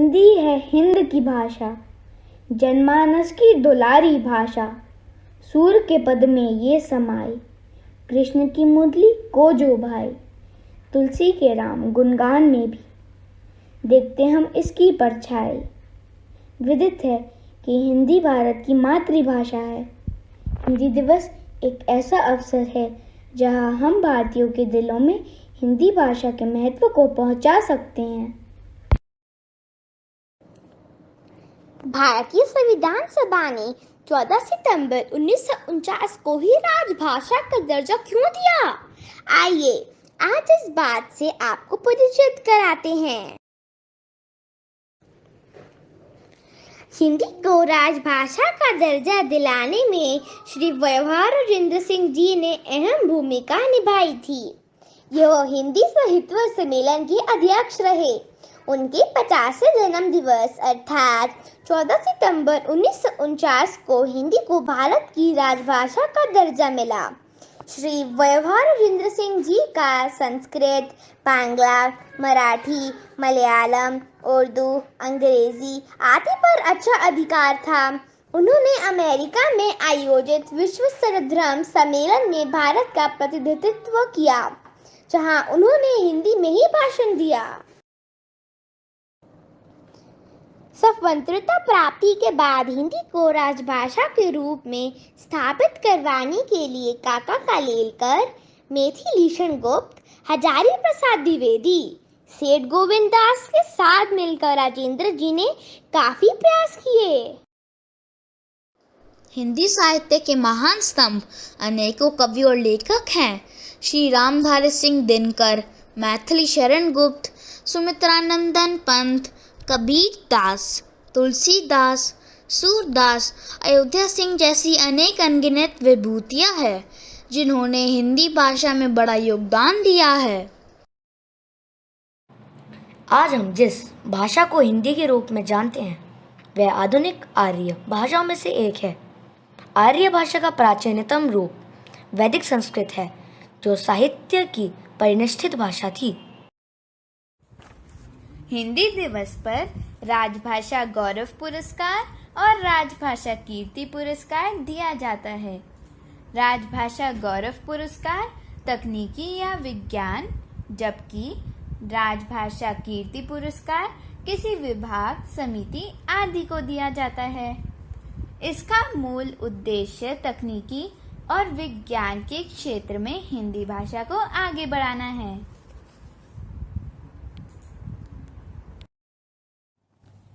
हिंदी है हिंद की भाषा, जनमानस की दुलारी भाषा। सूर के पद में ये समाई, कृष्ण की मुरली को जो भाई। तुलसी के राम गुणगान में भी देखते हम इसकी परछाई। विदित है कि हिंदी भारत की मातृभाषा है। हिंदी दिवस एक ऐसा अवसर है जहां हम भारतीयों के दिलों में हिंदी भाषा के महत्व को पहुंचा सकते हैं। भारतीय संविधान सभा ने 14 सितंबर 1949 को ही राजभाषा का दर्जा क्यों दिया? आइए आज इस बात से आपको परिचित कराते हैं। हिंदी को राजभाषा का दर्जा दिलाने में श्री वयवहार राजेंद्र सिंह जी ने अहम भूमिका निभाई थी। यह हिंदी साहित्य सम्मेलन के अध्यक्ष रहे। उनके 50वें जन्म दिवस अर्थात 14 सितंबर 1949 को हिंदी को भारत की राजभाषा का दर्जा मिला। श्री वयवहार राजेंद्र सिंह जी का संस्कृत, बांग्ला, मराठी, मलयालम, उर्दू, अंग्रेजी आदि पर अच्छा अधिकार था। उन्होंने अमेरिका में आयोजित विश्व सर्वधर्म सम्मेलन में भारत का प्रतिनिधित्व किया, जहां उन्होंने हिंदी में ही भाषण दिया। स्वतंत्रता प्राप्ति के बाद हिंदी को राजभाषा के रूप में स्थापित करवाने के लिए काका कालेलकर, मेथिलीशरण गुप्त, हजारी प्रसाद द्विवेदी, सेठ गोविंद दास के साथ मिलकर राजेंद्र जी ने काफी प्रयास किए। हिंदी साहित्य के महान स्तंभ अनेकों कवि और लेखक हैं। श्री रामधारी सिंह दिनकर, मैथिलीशरण गुप्त, सुमित्रानंदन पंत, कबीर दास, तुलसीदास, सूरदास, अयोध्या सिंह जैसी अनेक अनगिनत विभूतियां हैं जिन्होंने हिंदी भाषा में बड़ा योगदान दिया है। आज हम जिस भाषा को हिंदी के रूप में जानते हैं वह आधुनिक आर्य भाषाओं में से एक है। आर्य भाषा का प्राचीनतम रूप वैदिक संस्कृत है, जो साहित्य की परिनिष्ठित भाषा थी। हिंदी दिवस पर राजभाषा गौरव पुरस्कार और राजभाषा कीर्ति पुरस्कार दिया जाता है। राजभाषा गौरव पुरस्कार तकनीकी या विज्ञान, जबकि राजभाषा कीर्ति पुरस्कार किसी विभाग, समिति आदि को दिया जाता है। इसका मूल उद्देश्य तकनीकी और विज्ञान के क्षेत्र में हिंदी भाषा को आगे बढ़ाना है।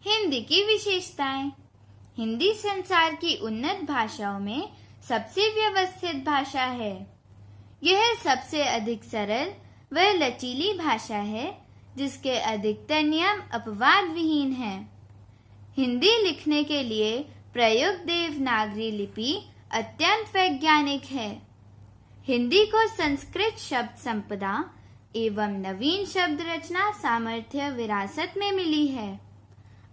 हिंदी की विशेषताएं। हिंदी संसार की उन्नत भाषाओं में सबसे व्यवस्थित भाषा है। यह सबसे अधिक सरल व लचीली भाषा है, जिसके अधिकतर नियम अपवाद विहीन हैं। हिंदी लिखने के लिए प्रयुक्त देवनागरी लिपि अत्यंत वैज्ञानिक है। हिंदी को संस्कृत शब्द संपदा एवं नवीन शब्द रचना सामर्थ्य विरासत में मिली है।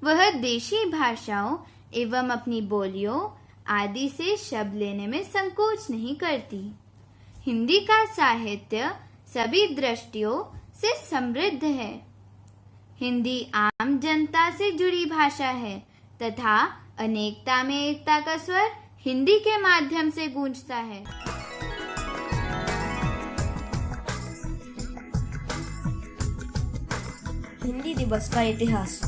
वह देशी भाषाओं एवं अपनी बोलियों आदि से शब्द लेने में संकोच नहीं करती। हिंदी का साहित्य सभी दृष्टियों से समृद्ध है। हिंदी आम जनता से जुड़ी भाषा है तथा अनेकता में एकता का स्वर हिंदी के माध्यम से गूंजता है। हिंदी दिवस का इतिहास।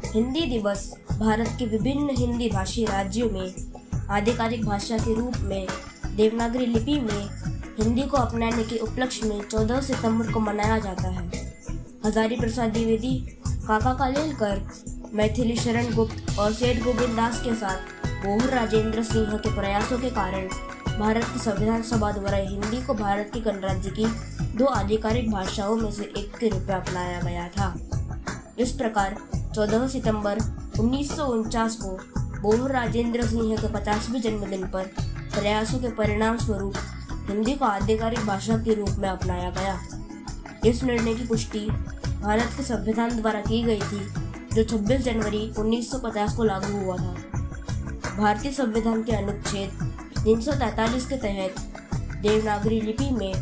हिंदी दिवस भारत के विभिन्न हिंदी भाषी राज्यों में आधिकारिक भाषा के रूप में देवनागरी लिपि में हिंदी को अपनाने के उपलक्ष्य में 14 सितंबर को मनाया जाता है। हजारी प्रसाद द्विवेदी, काका कालेलकर, मैथिलीशरण गुप्त और सेठ गोविंद दास के साथ बोहर राजेंद्र सिंह के प्रयासों के कारण भारत की संविधान सभा द्वारा हिंदी को भारत के गणराज्य की 2 आधिकारिक भाषाओं में से एक के रूप में अपनाया गया था। इस प्रकार 14 सितंबर 1949 को बोहर राजेंद्र सिंह के 50वें जन्मदिन पर प्रयासों के परिणाम स्वरूप हिंदी को आधिकारिक भाषा के रूप में अपनाया गया। इस निर्णय की पुष्टि भारत के संविधान द्वारा की गई थी, जो 26 जनवरी 1950 को लागू हुआ था। भारतीय संविधान के अनुच्छेद 343 के तहत देवनागरी लिपि में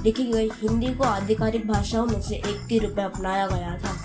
लिखी गई हिंदी को आधिकारिक भाषाओं में से एक के रूप में अपनाया गया था।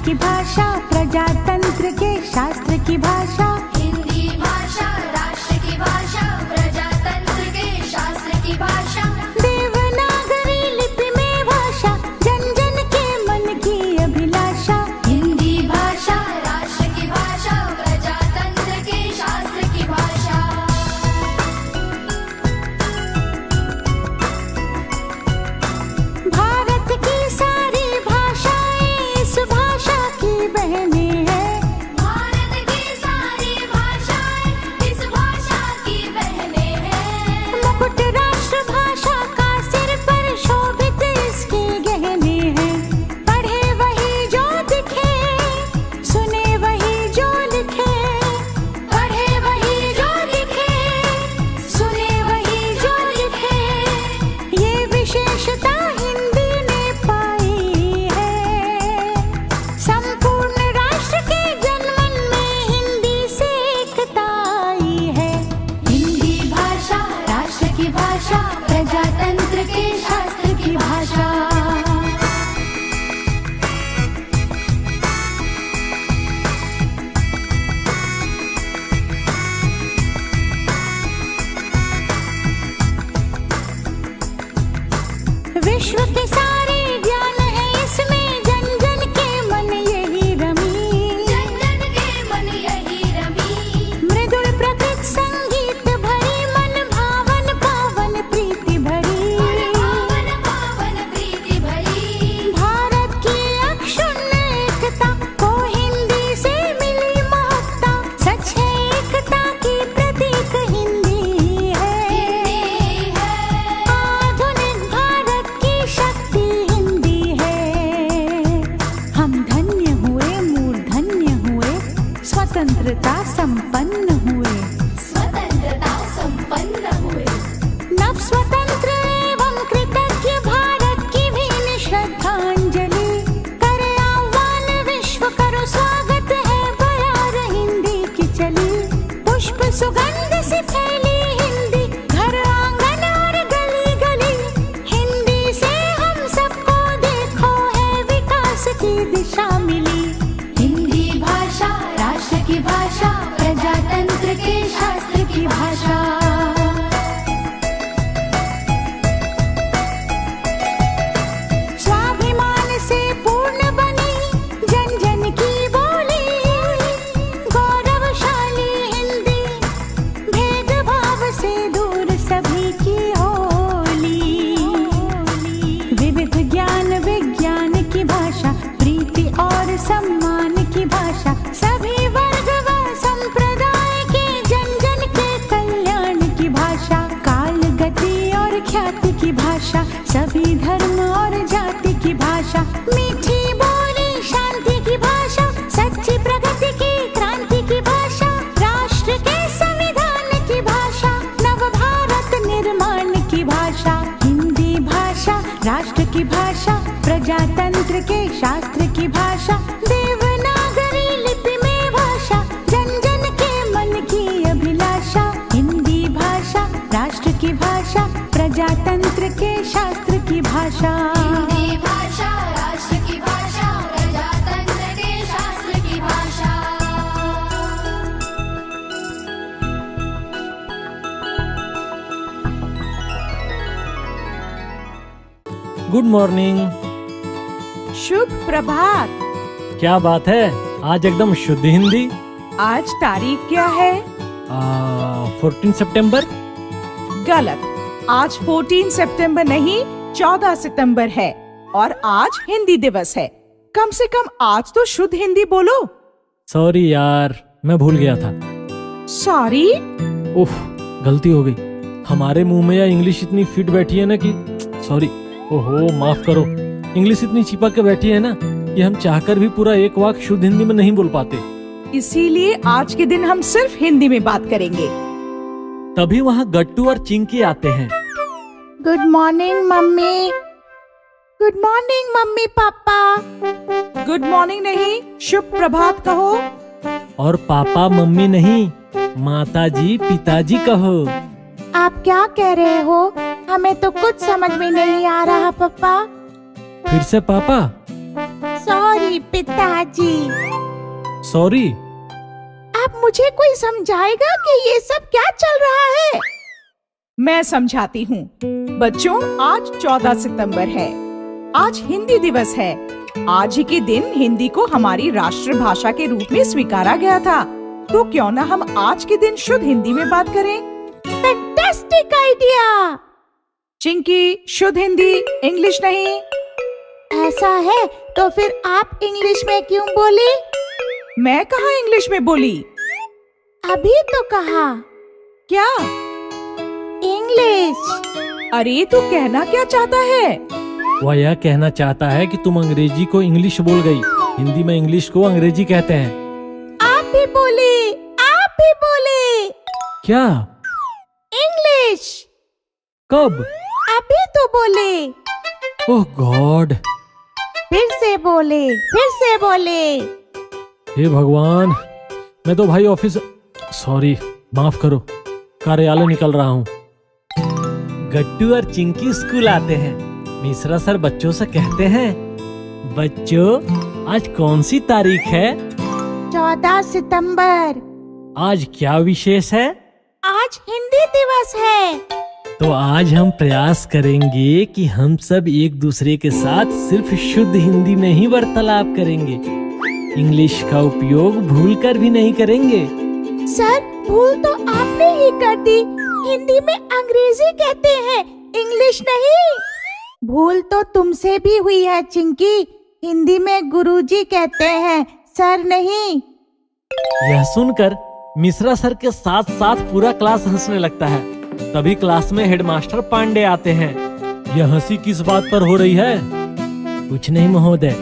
की भाषा, प्रजातंत्र के शास्त्र की भाषा। हिंदी भाषा राष्ट्र की भाषा, प्रजातंत्र के शास्त्र की भाषा। देवनागरी लिपि में भाषा, जन जन के मन की अभिलाषा। हिंदी भाषा राष्ट्र की भाषा, प्रजातंत्र के शास्त्र की भाषा। भारत की सारी भाषाएं इस भाषा की बहनें हैं। भारत की सारी भाषाएं इस भाषा की बहनें हैं। मुकुट राष्ट्र भाषा का सिर पर शोभित इसके गहने हैं। पढ़े वही जो दिखे, सुने वही जो लिखे। पढ़े वही जो दिखे, सुने वही जो लिखे। ये विशेषता हिंदी ने पाई है। संपूर्ण राष्ट्र के जनमन में हिंदी से एकता आई है। हिंदी भाषा राष्ट्र की भाषा, प्रजातंत्र के शास्त्र की भाषा। विश्व के सारे ज्ञान है इसमें, जन जन के मन यही रमी। जन जन के मन यही रमी। मृदुल प्रकृत संगीत भरी, मन भावन पावन प्रीति भरी। पावन पावन प्रीति भरी। भारत की अक्षुण्ण एकता को हिंदी से मिली महत्ता। सच है एकता की प्रतीक हिंदी है। आधुनिक भारत की शक्ति हिंदी है। हम धन्य हुए, मूर्धन्य हुए, स्वतंत्रता संपन्न हुए। स्वतंत्रता संपन्न हुए। नव स्वतंत्र एवं कृतज्ञ भारत की भीन श्रद्धांजलि। करे आह्वान विश्व करो स्वागत है, बयार हिंदी की चली। पुष्प सुगंध से फैली हिंदी, घर आंगन और गली गली। हिंदी से हम सबको देखो है विकास की दिशा मिली। हिंदी भाषा राष्ट्र की भाषा, प्रजातंत्र के शास्त्र की भाषा। स्वाभिमान से पूर्ण बनी जन जन की बोली। गौरवशाली हिंदी, भेदभाव से दूर सभी की होली। विविध ज्ञान विज्ञान की भाषा, प्रीति और सम्मान की भाषा। सभी वर्ग व संप्रदाय के जन जन के कल्याण की भाषा। काल गति और ख्याति की भाषा, सभी धर्म और जाति की भाषा। मीठी बोली शांति की भाषा, सच्ची प्रगति की क्रांति की भाषा। राष्ट्र के संविधान की भाषा, नव भारत निर्माण की भाषा। हिंदी भाषा राष्ट्र की भाषा, प्रजातंत्र के शास्त्र की भाषा। देवनागरी लिपि में भाषा, जन जन के मन की अभिलाषा। हिंदी भाषा राष्ट्र की भाषा, प्रजातंत्र के शास्त्र की भाषा। हिंदी भाषा राष्ट्र की भाषा, प्रजातंत्र के शास्त्र की भाषा। Good morning. शुभ प्रभात। क्या बात है, आज एकदम शुद्ध हिंदी। आज तारीख क्या है? 14 सितंबर। गलत। आज 14 सितंबर नहीं, 14 सितंबर है और आज हिंदी दिवस है। कम से कम आज तो शुद्ध हिंदी बोलो। सॉरी यार, मैं भूल गया था। सॉरी? उफ, गलती हो गई। हमारे मुंह में या इंग्लिश इतनी फिट बैठी है ना कि सॉरी। ओहो, माफ करो। इंग्लिश इतनी चिपक के बैठी है ना कि हम चाहकर भी पूरा एक वाक्य शुद्ध हिंदी में नहीं बोल पाते। इसीलिए आज के दिन हम सिर्फ हिंदी में बात करेंगे। तभी वहाँ गट्टू और चिंकी आते हैं। Good morning mummy. Good morning mummy papa. Good morning नहीं, शुभ प्रभात कहो। और पापा मम्मी नहीं, माता जी पिताजी कहो। आप क्या कह रहे हो? हमें तो कुछ समझ में नहीं आ रहा पापा। फिर से पापा? सॉरी पिताजी पिताजी। सॉरी। अब मुझे कोई समझाएगा कि ये सब क्या चल रहा है? मैं समझाती हूँ। बच्चों, आज 14 सितंबर है। आज हिंदी दिवस है। आज ही के दिन हिंदी को हमारी राष्ट्रभाषा के रूप में स्वीकारा गया था। तो क्यों ना हम आज के दिन शुद्ध हिंदी में बात करें? Fantastic idea. चिंकी, शुद्ध हिंदी, इंग्लिश नहीं। ऐसा है तो फिर आप इंग्लिश में क्यों बोली? मैं कहाँ इंग्लिश में बोली? अभी तो कहा। क्या? इंग्लिश। अरे तू कहना क्या चाहता है? वह यह कहना चाहता है कि तुम अंग्रेजी को इंग्लिश बोल गई। हिंदी में इंग्लिश को अंग्रेजी कहते हैं। आप भी बोले, आप भी बोले। क्या? इंग्लिश। कब? अभी तो बोले। ओह गॉड। फिर से बोले, फिर से बोले। हे भगवान, मैं तो भाई ऑफिस, सॉरी, माफ करो, कार्यालय निकल रहा हूँ। गट्टू और चिंकी स्कूल आते हैं। मिश्रा सर बच्चों से कहते हैं, बच्चों आज कौन सी तारीख है? 14 सितंबर। आज क्या विशेष है? आज हिंदी दिवस है। तो आज हम प्रयास करेंगे कि हम सब एक दूसरे के साथ सिर्फ शुद्ध हिंदी में ही वार्तालाप करेंगे। इंग्लिश का उपयोग भूलकर भी नहीं करेंगे। सर, भूल तो आपने ही कर दी। हिंदी में अंग्रेजी कहते हैं, इंग्लिश नहीं। भूल तो तुमसे भी हुई है चिंकी। हिंदी में गुरुजी कहते हैं, सर नहीं। यह सुनकर मिश्रा सर के साथ साथ पूरा क्लास हंसने लगता है। तभी क्लास में हेडमास्टर पांडे आते हैं। यह हंसी किस बात पर हो रही है? कुछ नहीं महोदय,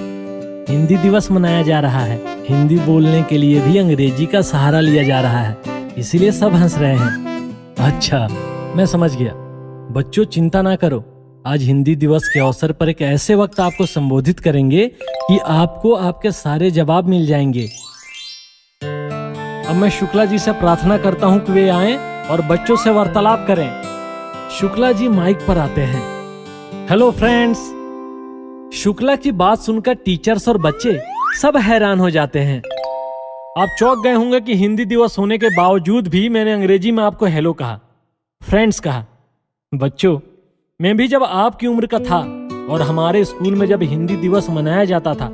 हिंदी दिवस मनाया जा रहा है। हिंदी बोलने के लिए भी अंग्रेजी का सहारा लिया जा रहा है, इसीलिए सब हंस रहे हैं। अच्छा, मैं समझ गया। बच्चों चिंता ना करो, आज हिंदी दिवस के अवसर पर एक ऐसे वक्त आपको संबोधित करेंगे कि आपको आपके सारे जवाब मिल जाएंगे। अब मैं शुक्ला जी से प्रार्थना करता हूँ कि वे आएं और बच्चों से वार्तालाप करें। शुक्ला जी माइक पर आते हैं। Hello friends. शुक्ला की बात सुनकर टीचर्स और बच्चे सब हैरान हो जाते हैं। आप चौंक गए होंगे कि हिंदी दिवस होने के बावजूद भी मैंने अंग्रेजी में आपको हेलो कहा, फ्रेंड्स कहा। बच्चों, मैं भी जब आपकी उम्र का था और हमारे स्कूल में जब हिंदी दिवस मनाया जाता था,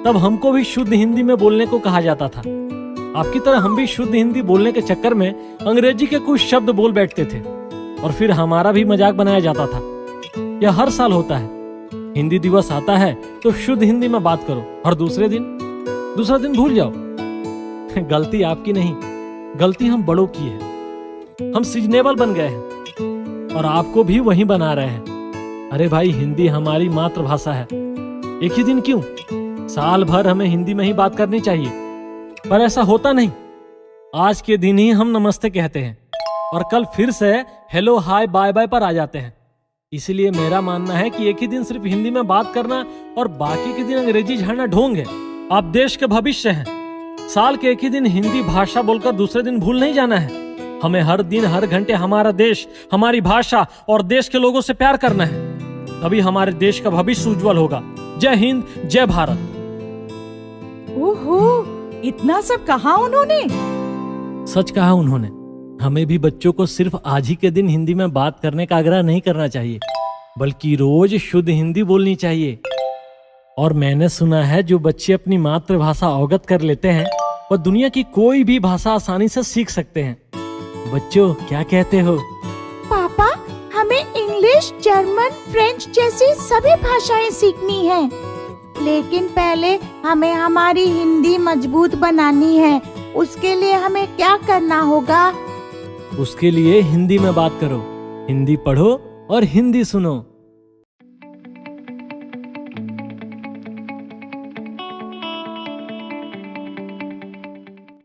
तब हमको भी शुद्ध हिंदी में बोलने को कहा जाता था। आपकी तरह हम भी शुद्ध हिंदी बोलने के चक्कर में अंग्रेजी के कुछ शब्द बोल बैठते थे और फिर हमारा भी मजाक बनाया जाता था। यह हर साल होता है। हिंदी दिवस आता है तो शुद्ध हिंदी में बात करो और दूसरा दिन भूल जाओ। गलती आपकी नहीं, गलती हम बड़ों की है। हम सीजनेबल बन गए हैं और आपको भी वही बना रहे हैं। अरे भाई, हिंदी हमारी मातृभाषा है। एक ही दिन क्यों, साल भर हमें हिंदी में ही बात करनी चाहिए। पर ऐसा होता नहीं। आज के दिन ही हम नमस्ते कहते हैं और कल फिर से हेलो हाय बाय बाय पर आ जाते हैं। इसलिए मेरा मानना है कि एक ही दिन सिर्फ हिंदी में बात करना और बाकी के दिन अंग्रेजी झाड़ना ढोंग है। आप देश के भविष्य हैं। साल के एक ही दिन हिंदी भाषा बोलकर दूसरे दिन भूल नहीं जाना है। हमें हर दिन हर घंटे हमारा देश, हमारी भाषा और देश के लोगों से प्यार करना है। तभी हमारे देश का भविष्य उज्जवल होगा। जय हिंद, जय भारत। ओहो, इतना सब कहा उन्होंने? सच कहा उन्होंने। हमें भी बच्चों को सिर्फ आज ही के दिन हिंदी में बात करने का आग्रह नहीं करना चाहिए, बल्कि रोज शुद्ध हिंदी बोलनी चाहिए। और मैंने सुना है जो बच्चे अपनी मातृभाषा अवगत कर लेते हैं वह दुनिया की कोई भी भाषा आसानी से सीख सकते हैं। बच्चों, क्या कहते हो? पापा, हमें इंग्लिश, जर्मन, फ्रेंच जैसी सभी भाषाएं सीखनी हैं। लेकिन पहले हमें हमारी हिंदी मजबूत बनानी है। उसके लिए हमें क्या करना होगा? उसके लिए हिंदी में बात करो, हिंदी पढ़ो और हिंदी सुनो।